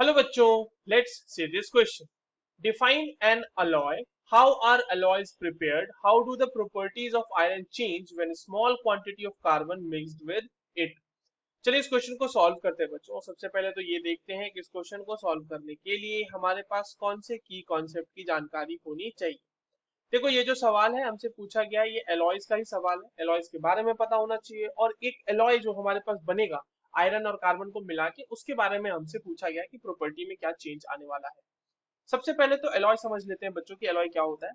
Hello बच्चों, let's see this question. Define an alloy. How are alloys prepared? How do the properties of iron change when a small quantity of carbon mixed with it? चलिए इस question को solve करते हैं बच्चों. सबसे पहले तो ये देखते हैं कि इस क्वेश्चन को सॉल्व करने के लिए हमारे पास कौन से की कॉन्सेप्ट की जानकारी होनी चाहिए. देखो, ये जो सवाल है हमसे पूछा गया है, ये एलॉयज का ही सवाल है. एलॉयज के बारे में पता होना चाहिए और एक एलॉय जो हमारे पास बनेगा आयरन और कार्बन को मिला के, उसके बारे में हमसे पूछा गया है कि प्रॉपर्टी में क्या चेंज आने वाला है. सबसे पहले तो एलॉय समझ लेते हैं बच्चों की एलॉय क्या होता है.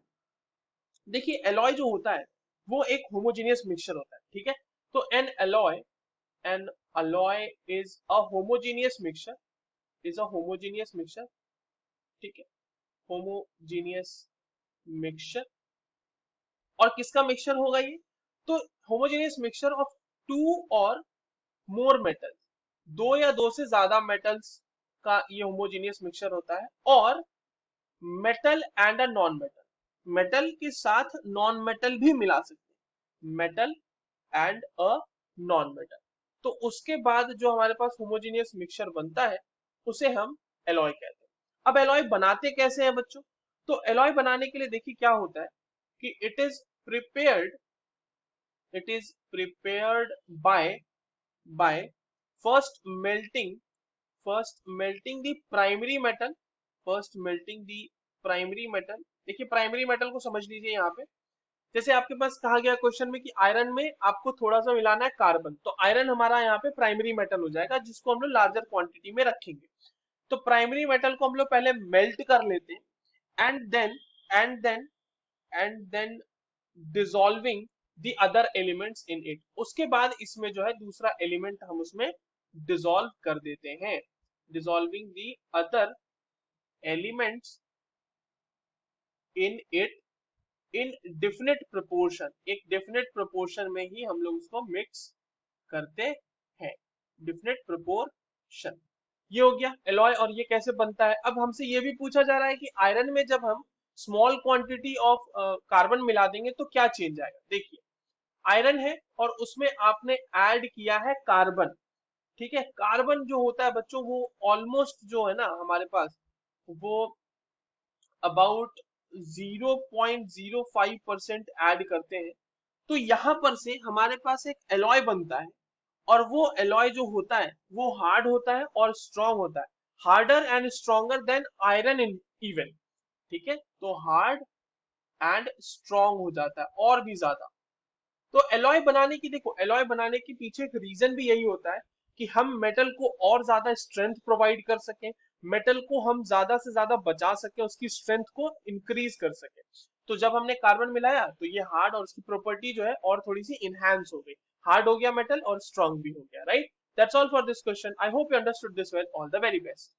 देखिए, एलॉय जो होता है वो एक होमोजेनियस मिक्सचर होता है. ठीक है, तो N alloy is a homogeneous mixture. Is a homogeneous mixture. ठीक है, होमोजेनियस मिक्सचर. और किसका मिक्सचर होगा ये? तो होमोजेनियस मिक्सचर ऑफ टू और मोर मेटल्स. दो या दो से ज्यादा मेटल्स का ये होमोजेनियस मिक्सचर होता है. और metal and a non metal, metal के साथ नॉन मेटल भी मिला सकते हैं. Metal and a non metal. तो उसके बाद जो हमारे पास होमोजेनियस मिक्सचर बनता है उसे हम एलॉय कहते हैं. अब एलॉय बनाते कैसे हैं बच्चों? तो एलॉय बनाने के लिए देखिए क्या होता है कि prepared it is prepared by first melting the primary metal. First melting the primary metal. देखिए, प्राइमरी मेटल को समझ लीजिए यहाँ पे. जैसे आपके पास कहा गया क्वेश्चन में कि आयरन में आपको थोड़ा सा मिलाना है कार्बन, तो आयरन हमारा यहाँ पे प्राइमरी मेटल हो जाएगा जिसको हम लोग लार्जर क्वांटिटी में रखेंगे. तो प्राइमरी मेटल को हम लोग पहले मेल्ट कर लेते हैं and then and then dissolving the other elements in it. उसके बाद इसमें जो है दूसरा एलिमेंट हम उसमें डिसॉल्व कर देते हैं. Dissolving the other elements in it in definite proportion. एक डेफिनेट प्रोपोर्शन में ही हम लोग उसको मिक्स करते हैं. Definite proportion. ये हो गया एलॉय. और ये कैसे बनता है? अब हमसे ये भी पूछा जा रहा है कि आयरन में जब हम स्मॉल क्वांटिटी ऑफ कार्बन मिला देंगे तो क्या चेंज आएगा. देखिए, आयरन है और उसमें आपने ऐड किया है कार्बन. ठीक है, कार्बन जो होता है बच्चों वो ऑलमोस्ट जो है ना हमारे पास, वो अबाउट 0.05% ऐड करते हैं. तो यहां पर से हमारे पास एक एलॉय बनता है और वो एलॉय जो होता है वो हार्ड होता है और स्ट्रॉन्ग होता है. Harder and stronger than iron in even. ठीक है, तो हार्ड एंड स्ट्रॉन्ग हो जाता है और भी ज्यादा. तो एलॉय बनाने की, देखो एलॉय बनाने के पीछे एक रीजन भी यही होता है कि हम मेटल को और ज्यादा स्ट्रेंथ प्रोवाइड कर सकें, मेटल को हम ज्यादा से ज्यादा बचा सकें, उसकी स्ट्रेंथ को इंक्रीज कर सकें. तो जब हमने कार्बन मिलाया तो ये हार्ड और उसकी प्रॉपर्टी जो है और थोड़ी सी इनहैंस हो गई. हार्ड हो गया मेटल और स्ट्रॉन्ग भी हो गया. Right. That's all for this question. I hope you understood this well. All the very best.